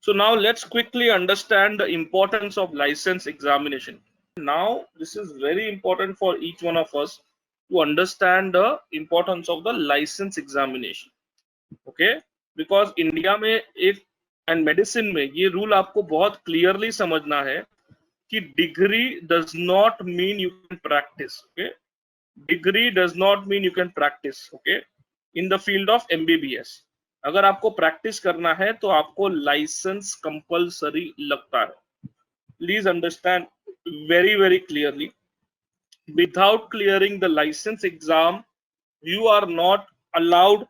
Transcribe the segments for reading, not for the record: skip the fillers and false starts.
So now let's quickly understand the importance of license examination. Now this is very important for each one of us to understand the importance of the license examination. Okay, because India में एक and medicine में ये rule आपको बहुत clearly समझना है कि degree does not mean you can practice. Okay, degree does not mean you can practice. Okay, in the field of MBBS अगर आपको प्रैक्टिस करना है तो आपको लाइसेंस कंपलसरी लगता है. Please understand very clearly. Without clearing the license exam, you are not allowed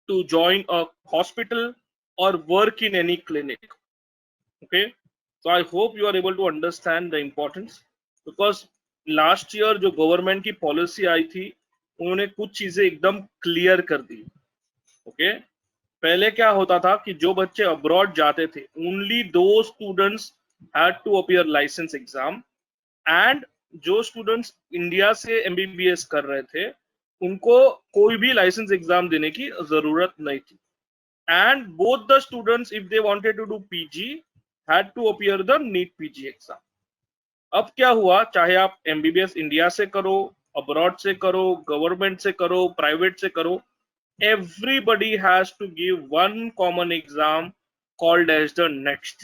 to join a hospital or work in any clinic. Okay, so I hope you are able to understand the importance, because last year जो government की policy आई थी उन्होंने कुछ चीजें एकदम clear कर दी. Okay, पहले क्या होता था कि जो बच्चे अब्रॉड जाते थे ओनली दो students had to appear licence exam, and जो स्टूडेंट्स इंडिया से एमबीबीएस कर रहे थे उनको कोई भी लाइसेंस एग्जाम देने की जरूरत नहीं थी. And both the students if they wanted to do PG had to appear the NEET PG exam. अब क्या हुआ, चाहे आप एमबीबीएस इंडिया से करो, अब्रॉड से करो, गवर्नमेंट से करो, प्राइवेट से करो, everybody has to give one common exam called as the next.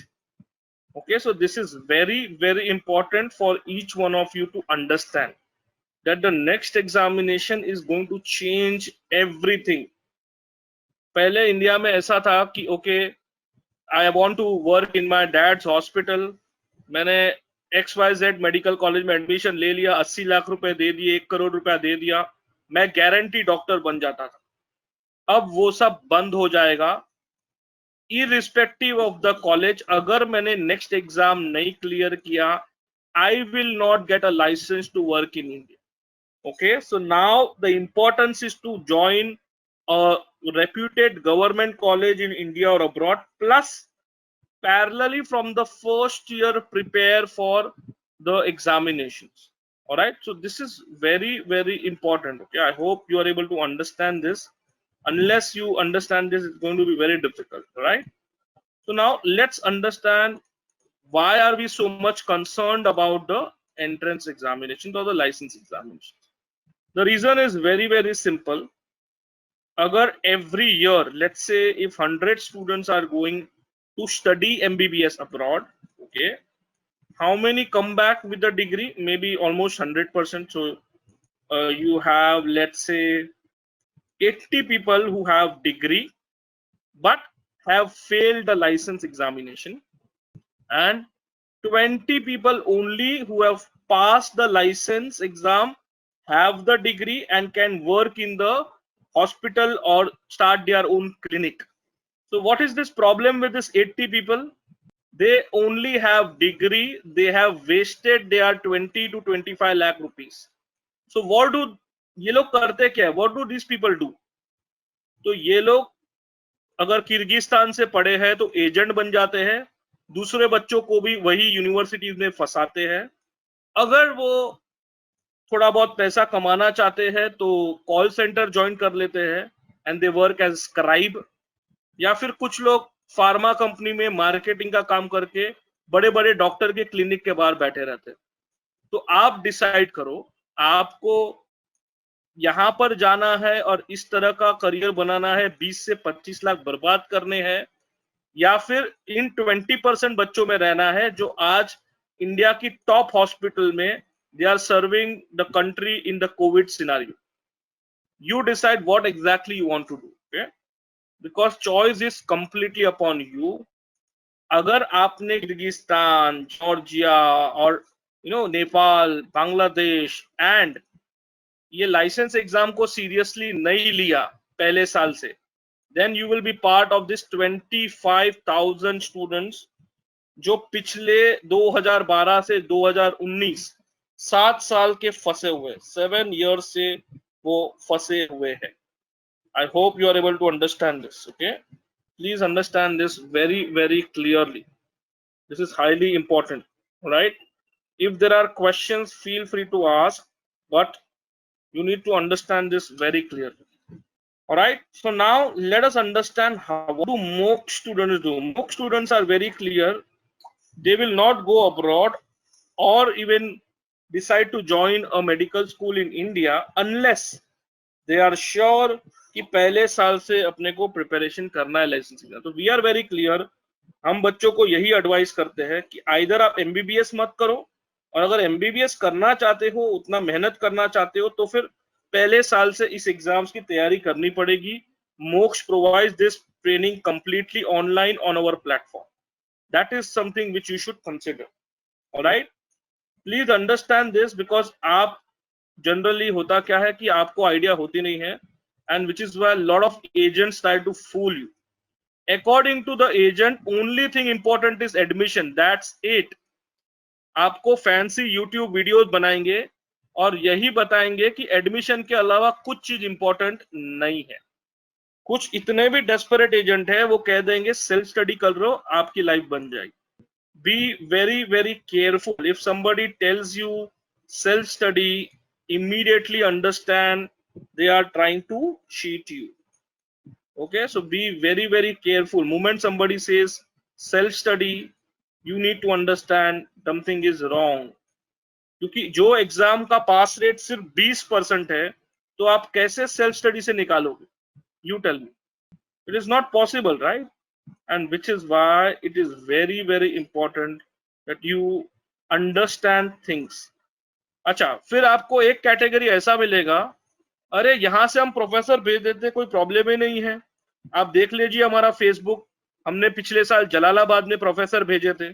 Okay, so this is very important for each one of you to understand that the next examination is going to change everything. पहले India में ऐसा था कि okay, I want to work in my dad's hospital, मैंने XYZ medical college में admission ले लिया, 80 लाख रुपए दे दिए, 1 करोड़ रुपया दे दिया, मैं गारंटी डॉक्टर बन जाता था. अब वो सब बंद हो जाएगा. irrespective of the college, अगर मैंने नेक्स्ट एग्जाम नहीं क्लियर किया, I will not get a license to work in India. Okay, so now the importance is to join a reputed government college in India or abroad, plus parallelly from the first year prepare for the examinations. All right, so this is very important. Okay, I hope you are able to understand this. Unless you understand this, it's going to be very difficult. All right, so now let's understand why are we so much concerned about the entrance examinations or the license examinations. The reason is very simple. Agar every year, let's say if 100 students are going to study MBBS abroad, okay, how many come back with the degree? Maybe almost 100%. So you have, let's say, 80 people who have degree but have failed the license examination, and 20 people only who have passed the license exam, have the degree and can work in the hospital or start their own clinic. So what is this problem with this 80 people? They only have degree, they have wasted their 20 to 25 lakh rupees. So what do ये लोग करते क्या? What do these people do? तो ये लोग अगर Kyrgyzstan से पढ़े हैं तो एजेंट बन जाते हैं, दूसरे बच्चों को भी वही यूनिवर्सिटीज में फंसाते हैं. अगर वो थोड़ा बहुत पैसा कमाना चाहते हैं तो कॉल सेंटर ज्वाइन कर लेते हैं and they work as scribe, या फिर कुछ लोग फार्मा कंपनी में मार्केटिंग का काम करके बड़े बड़े डॉक्टर के क्लिनिक के बाहर बैठे रहते हैं. तो आप डिसाइड करो, आपको यहां पर जाना है और इस तरह का करियर बनाना है, 20 से 25 लाख बर्बाद करने हैं, या फिर इन 20% बच्चों में रहना है जो आज इंडिया की टॉप हॉस्पिटल में they are serving the country in the COVID scenario. You decide what exactly you want to do. Okay, because choice is completely upon you. अगर आपने किर्गिस्तान, जॉर्जिया और नेपाल, बांग्लादेश एंड ये लाइसेंस एग्जाम को seriously नहीं लिया पहले साल से, then you will be part of this 25,000 students जो पिछले 2012 से 2019 7 साल के फंसे हुए, 7 years से वो फंसे हुए हैं. I hope you are able to understand this. Okay, please understand this very clearly. This is highly important. Right, if there are questions, feel free to ask, but you need to understand this very clearly. All right. So now let us understand what do MOOC students do. MOOC students are very clear. They will not go abroad or even decide to join a medical school in India unless they are sure कि पहले साल से अपने को preparation करना है licensing का। तो वी आर वेरी क्लियर, हम बच्चों को यही एडवाइस करते हैं कि आइदर आप एमबीबीएस मत करो, और अगर एमबीबीएस करना चाहते हो, उतना मेहनत करना चाहते हो, तो फिर पहले साल से इस एग्जाम्स की तैयारी करनी पड़ेगी। Moksh provides this training completely online on our platform. That is something which you should consider. Alright, please understand this, because आप जनरली होता क्या है कि आपको आइडिया होती नहीं है, and which is why lot of agents try to fool you. According to the agent, only thing important is admission. That's it. आपको फैंसी यूट्यूब वीडियोस बनाएंगे और यही बताएंगे कि एडमिशन के अलावा कुछ चीज इंपॉर्टेंट नहीं है। कुछ इतने भी डेस्परेट एजेंट है, वो कह देंगे सेल्फ स्टडी कर लो, आपकी लाइफ बन जाएगी। Be very very careful. If somebody tells you self study, immediately understand they are trying to cheat you. Okay, so be very very careful. Moment somebody says self study, you need to understand something is wrong. क्योंकि जो exam का पास rate सिर्फ 20% है, तो आप कैसे self study से निकालोगे? You tell me, it is not possible, right? And which is why it is very very important that you understand things. अच्छा, फिर आपको एक कैटेगरी ऐसा मिलेगा, अरे यहां से हम प्रोफेसर भेज देते, कोई प्रॉब्लम ही नहीं है। आप देख लीजिए हमारा फेसबुक, हमने पिछले साल जलालाबाद में प्रोफेसर भेजे थे।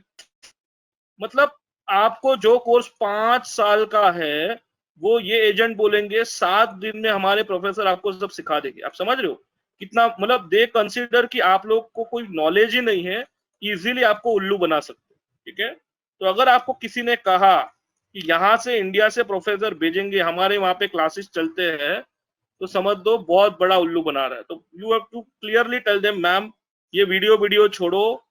मतलब आपको जो कोर्स 5 साल का है, वो ये एजेंट बोलेंगे 7 दिन में हमारे प्रोफेसर आपको सब सिखा देंगे। आप समझ रहे हो कितना, मतलब दे कंसीडर कि आप लोग को कोई नॉलेज ही नहीं है, इजीली आपको उल्लू बना सकते। ठीक है, तो अगर आपको किसी ने कहा कि यहां से इंडिया से प्रोफेसर भेजेंगे, हमारे वहां पे क्लासेस चलते हैं, तो समझ दो बहुत बड़ा उल्लू बना रहा है। तो you have to clearly tell them, ma'am ये वीडियो छोड़ो,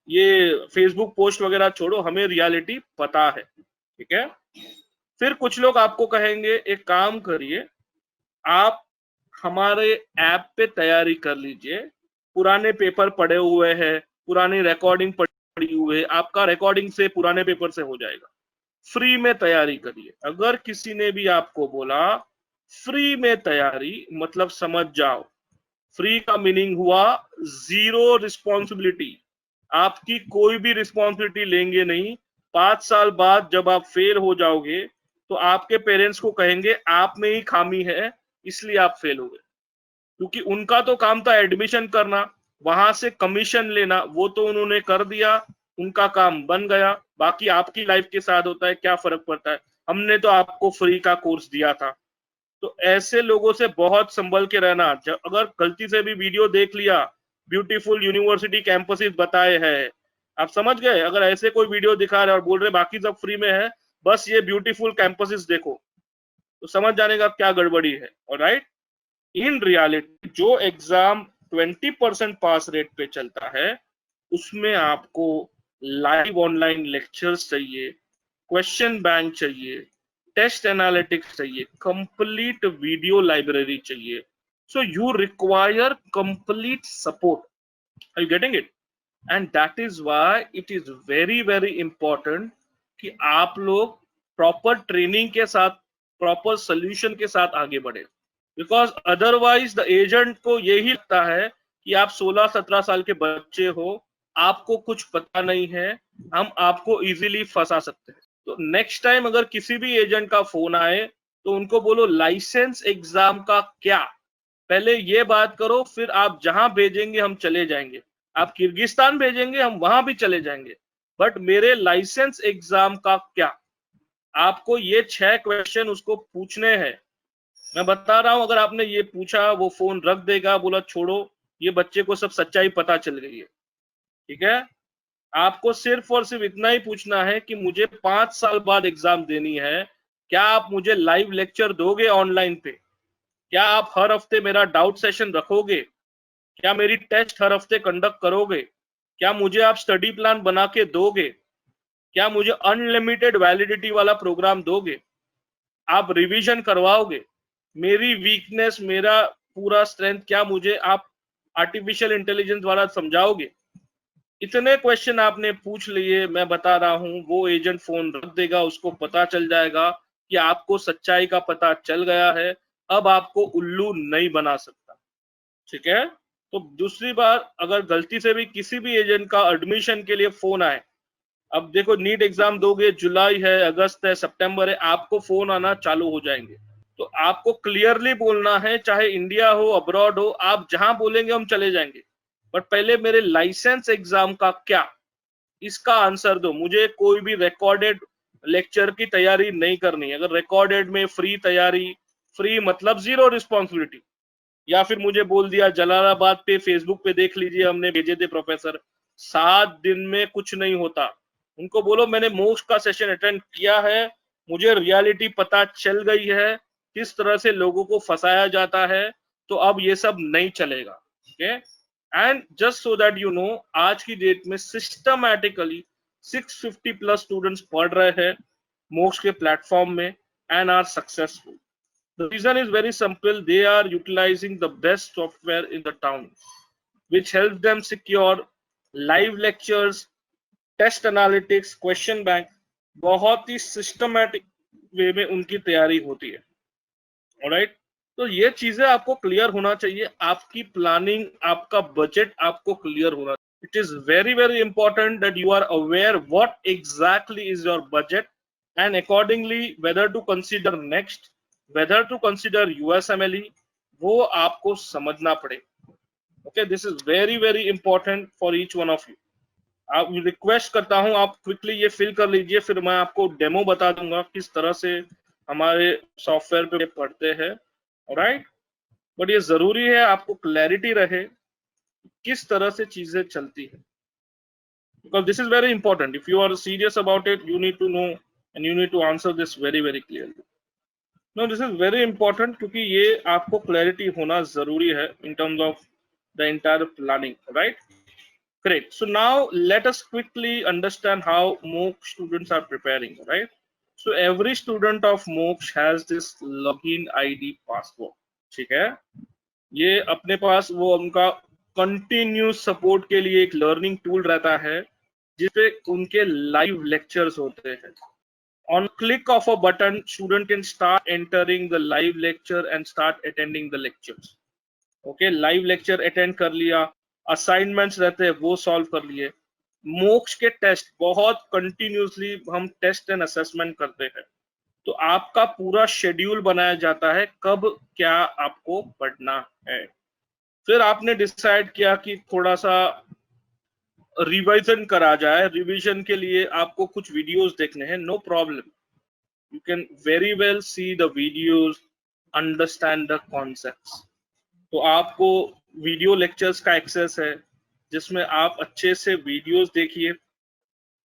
ये फेसबुक पोस्ट वगैरह छोड़ो, हमें रियलिटी पता है। ठीक है, फिर कुछ लोग आपको कहेंगे एक काम करिए, आप हमारे ऐप पे तैयारी कर लीजिए, पुराने पेपर पड़े हुए हैं, पुरानी रिकॉर्डिंग पड़ी हुई है, आपका रिकॉर्डिंग से पुराने पेपर से हो जाएगा, फ्री में तैयारी करिए। अगर किसी ने भी आपको बोला फ्री में तैयारी, मतलब समझ जाओ, फ्री का मीनिंग हुआ जीरो रिस्पॉन्सिबिलिटी। आपकी कोई भी रिस्पॉन्सिबिलिटी लेंगे नहीं। 5 साल बाद जब आप फेल हो जाओगे, तो आपके पेरेंट्स को कहेंगे आप में ही खामी है, इसलिए आप फेल हो गए। क्योंकि उनका तो काम था एडमिशन करना, वहां से कमीशन लेना, वो तो उन्होंने कर दिया, उनका काम बन गया। बाकी आपकी लाइफ के साथ होता है, क्या फर्क पड़ता है? हमने तो आपको फ्री का कोर्स दिया था। तो ऐसे लोगों से बहुत संभल के रहना। अगर गलती से भी वीडियो देख लिया, ब्यूटीफुल यूनिवर्सिटी कैंपसेस बताए हैं, आप समझ गए, अगर ऐसे कोई वीडियो दिखा रहे और बोल रहे बाकी सब फ्री में है, बस ये ब्यूटीफुल कैंपसेस देखो, तो समझ जाने का क्या गड़बड़ी है। ऑलराइट, इन रियलिटी जो एग्जाम 20% पास रेट पे चलता है, उसमें आपको लाइव ऑनलाइन लेक्चर्स चाहिए, क्वेश्चन बैंक चाहिए, टेस्ट एनालिटिक्स चाहिए, कंप्लीट वीडियो लाइब्रेरी चाहिए। So you require complete support. Are you getting it? And that is why it is very very important कि आप लोग प्रॉपर ट्रेनिंग के साथ, प्रॉपर सोल्यूशन के साथ आगे बढ़े। बिकॉज अदरवाइज द एजेंट को यही लगता है कि आप 16-17 साल के बच्चे हो, आपको कुछ पता नहीं है, हम आपको इजीली फंसा सकते हैं। तो नेक्स्ट टाइम अगर किसी भी एजेंट का फोन आए, तो उनको बोलो लाइसेंस एग्जाम का क्या, पहले ये बात करो, फिर आप जहां भेजेंगे हम चले जाएंगे। आप किर्गिस्तान भेजेंगे हम वहां भी चले जाएंगे, बट मेरे लाइसेंस एग्जाम का क्या? आपको ये 6 क्वेश्चन उसको पूछने हैं। मैं बता रहा हूं, अगर आपने ये पूछा, वो फोन रख देगा, बोला छोड़ो, ये बच्चे को सब सच्चाई पता चल गई है। ठीक है, आपको सिर्फ और सिर्फ इतना ही पूछना है कि मुझे 5 साल बाद एग्जाम देनी है, क्या आप मुझे लाइव लेक्चर दोगे ऑनलाइन पे? क्या आप हर हफ्ते मेरा डाउट सेशन रखोगे? क्या मेरी टेस्ट हर हफ्ते कंडक्ट करोगे? क्या मुझे आप स्टडी प्लान बना के दोगे? क्या मुझे अनलिमिटेड वैलिडिटी वाला प्रोग्राम दोगे? आप रिवीजन करवाओगे? मेरी वीकनेस, मेरा पूरा स्ट्रेंथ क्या मुझे आप आर्टिफिशियल इंटेलिजेंस द्वारा समझाओगे? इतने क्वेश्चन आपने पूछ लिए, मैं बता रहा हूं, वो एजेंट फोन रख देगा, उसको पता चल जाएगा कि आपको सच्चाई का पता चल गया है, अब आपको उल्लू नहीं बना सकता। ठीक है? तो दूसरी बार अगर गलती से भी किसी भी एजेंट का एडमिशन के लिए फोन आए, अब देखो नीट एग्जाम दोगे, जुलाई है, अगस्त है, सितंबर है, आपको फोन आना चालू हो जाएंगे। तो आपको क्लियरली बोलना है, चाहे इंडिया हो अब्रॉड हो, आप जहां बोलेंगे हम चले जाएंगे, बट पहले मेरे लाइसेंस एग्जाम का क्या, इसका आंसर दो। मुझे कोई भी रिकॉर्डेड लेक्चर की तैयारी नहीं करनी है। अगर रिकॉर्डेड में फ्री तैयारी, फ्री मतलब जीरो रिस्पॉन्सिबिलिटी, या फिर मुझे बोल दिया जलालाबाद पे फेसबुक पे देख लीजिए, हमने भेजे थे प्रोफेसर, 7 दिन में कुछ नहीं होता। उनको बोलो मैंने मोक्ष का सेशन अटेंड किया है, मुझे रियलिटी पता चल गई है, किस तरह से लोगों को फंसाया जाता है, तो अब ये सब नहीं चलेगा। Okay, and just so that you know, आज की डेट में सिस्टमैटिकली 650 प्लस स्टूडेंट्स पढ़ रहे हैं मोक्ष के प्लेटफॉर्म में and are successful. The reason is very simple. They are utilizing the best software in the town, which helps them secure live lectures, test analytics, question bank. बहुत ही systematic way में उनकी तैयारी होती है। ऑलराइट, तो ये चीजें आपको क्लियर होना चाहिए, आपकी प्लानिंग, आपका बजट आपको क्लियर होना चाहिए। It is very very important that you are aware what exactly is your budget and accordingly whether to consider next, whether to consider USMLE, वो आपको समझना पड़े। Okay, this is very very important for each one of you. आप request करता हूं आप quickly ये fill कर लीजिए, फिर मैं आपको डेमो बता दूंगा किस तरह से हमारे सॉफ्टवेयर पे पढ़ते हैं। राइट, बट ये जरूरी है आपको क्लैरिटी रहे किस तरह से चीजें चलती है, because this is very important. If you are serious about it, you need to know and you need to answer this very very clearly. No, this is very important, क्योंकि ये आपको क्लैरिटी होना जरूरी है in terms of the entire planning. Right, great. So now let us quickly understand how MOOC students are preparing. Right, so every student of MOOC has this login ID password. ठीक है, ये अपने पास वो उनका continuous support के लिए एक learning tool रहता है, जिसपे उनके लाइव लेक्चर्स होते हैं। On click of a button, student can start entering the live lecture and start attending the lectures. Okay, live lecture attend कर लिया, असाइनमेंट्स रहते हैं वो सॉल्व कर लिए। मोक्ष के टेस्ट बहुत कंटिन्यूसली हम टेस्ट एंड असेसमेंट करते हैं, तो आपका पूरा शेड्यूल बनाया जाता है कब क्या आपको पढ़ना है। फिर आपने डिसाइड किया कि थोड़ा सा रिवीजन करा जाए, रिवीजन के लिए आपको कुछ वीडियोस देखने हैं, no problem, you can very well see the videos, understand the concepts. तो आपको वीडियो लेक्चर्स का एक्सेस है, जिसमें आप अच्छे से वीडियोस देखिए।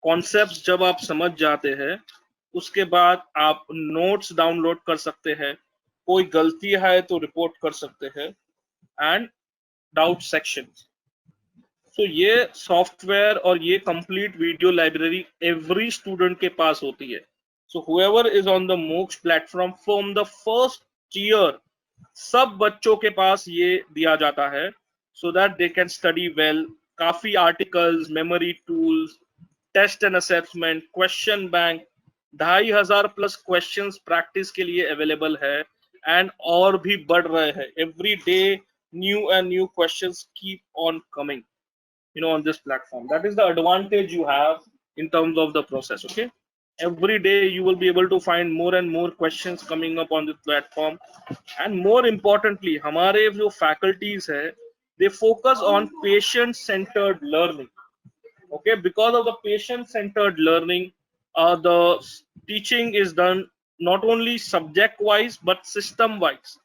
कॉन्सेप्ट्स जब आप समझ जाते हैं, उसके बाद आप नोट्स डाउनलोड कर सकते हैं, कोई गलती है तो रिपोर्ट कर सकते हैं, एंड डाउट सेक्शन। तो ये सॉफ्टवेयर और ये complete video library every student के पास होती है। So whoever is on the Moksh platform from the first year, सब बच्चों के पास ये दिया जाता है, so that they can study well. काफी articles, memory tools, test and assessment, question bank, 2500 plus questions practice के लिए अवेलेबल है, एंड और भी बढ़ रहे हैं। Every day new and new questions keep on coming, on this platform. That is the advantage you have in terms of the process. Okay, every day you will be able to find more and more questions coming up on this platform, and more importantly हमारे जो faculties है, they focus on patient centered learning. Okay, because of the patient centered learning, the teaching is done not only subject wise but system wise,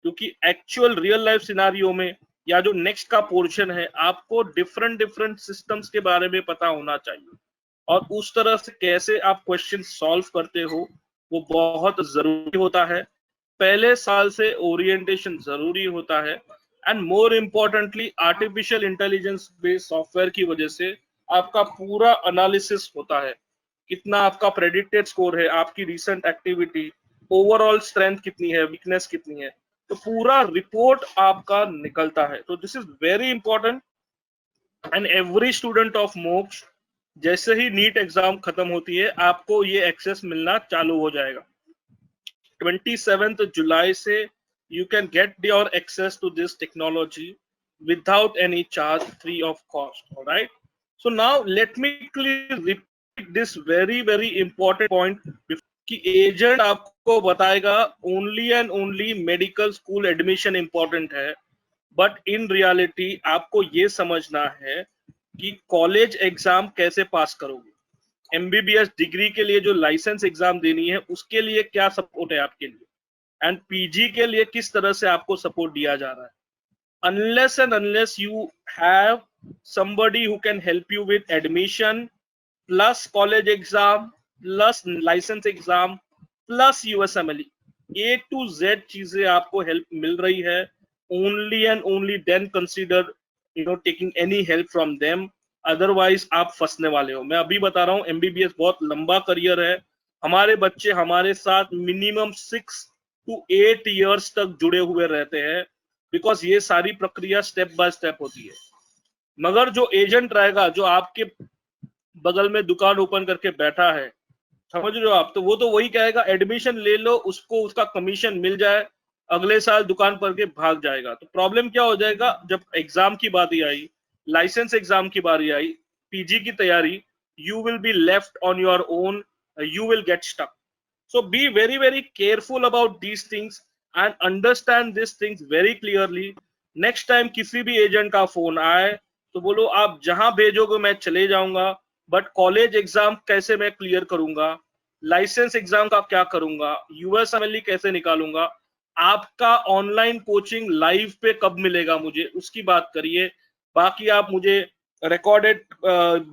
क्योंकि actual real life scenario में या जो next का portion है, आपको different different systems के बारे में पता होना चाहिए, और उस तरह से कैसे आप क्वेश्चन सॉल्व करते हो वो बहुत जरूरी होता है। पहले साल से ओरिएंटेशन जरूरी होता है, and more importantly artificial intelligence based software की वजह से आपका पूरा एनालिसिस होता है, कितना आपका प्रेडिक्टेड स्कोर है, आपकी रिसेंट एक्टिविटी, ओवरऑल स्ट्रेंथ कितनी है, वीकनेस कितनी है, तो पूरा रिपोर्ट आपका निकलता है। तो this is very important and every student of मोक्ष, जैसे ही नीट एग्जाम खत्म होती है आपको ये एक्सेस मिलना चालू हो जाएगा। 27th July से you can get your access to this technology without any charge, free of cost. All right. So now let me clearly repeat this very important point कि एजेंट आपको बताएगा only and only medical school admission important है, but in reality आपको ये समझना है कि college exam कैसे पास करोगे, एमबीबीएस डिग्री के लिए जो लाइसेंस एग्जाम देनी है उसके लिए क्या सपोर्ट है आपके लिए, एंड पीजी के लिए किस तरह से आपको सपोर्ट दिया जा रहा है। unless and unless you have somebody who can help you with admission plus college exam plus license exam plus USMLE, A to Z चीजें आपको हेल्प मिल रही है, only and only then consider taking any help from them, otherwise आप फंसने वाले हो। मैं अभी बता रहा हूँ एमबीबीएस बहुत लंबा करियर है, हमारे बच्चे हमारे साथ मिनिमम 6 to 8 years तक जुड़े हुए रहते हैं, बिकॉज ये सारी प्रक्रिया स्टेप बाय स्टेप होती है। मगर जो एजेंट रहेगा जो आपके बगल में दुकान ओपन करके बैठा है, समझ रहे हो आप, तो वो तो वही कहेगा एडमिशन ले लो, उसको उसका कमीशन मिल जाए, अगले साल दुकान पर के भाग जाएगा। तो प्रॉब्लम क्या हो जाएगा, जब एग्जाम की बारी आई, लाइसेंस एग्जाम की बारी आई, पीजी की तैयारी, you will be left on your own, you will get stuck. So be very careful about these things and understand these things very clearly. Next time किसी भी एजेंट का phone आए तो बोलो आप जहां भेजोगे मैं चले जाऊंगा, बट कॉलेज एग्जाम कैसे मैं क्लियर करूंगा, लाइसेंस एग्जाम का क्या करूंगा, यूएसएमएलई कैसे निकालूंगा, आपका ऑनलाइन कोचिंग लाइव पे कब मिलेगा मुझे, उसकी बात करिए। बाकी आप मुझे रिकॉर्डेड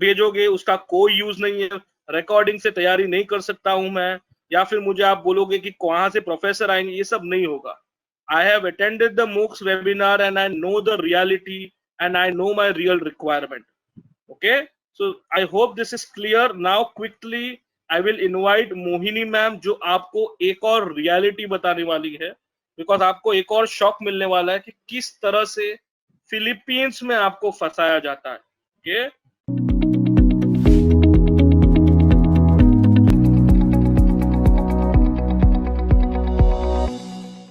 भेजोगे उसका कोई यूज नहीं है, रिकॉर्डिंग से तैयारी नहीं कर सकता हूं मैं, या फिर मुझे आप बोलोगे कि कहां से प्रोफेसर आएंगे, ये सब नहीं होगा। I have attended the MOOCs webinar and I know the reality and I know my real requirement. Okay, so I hope this is clear. Now quickly I will invite Mohini ma'am, जो आपको एक और reality बताने वाली है, because आपको एक और शॉक मिलने वाला है कि किस तरह से फिलीपींस में आपको फंसाया जाता है। ओके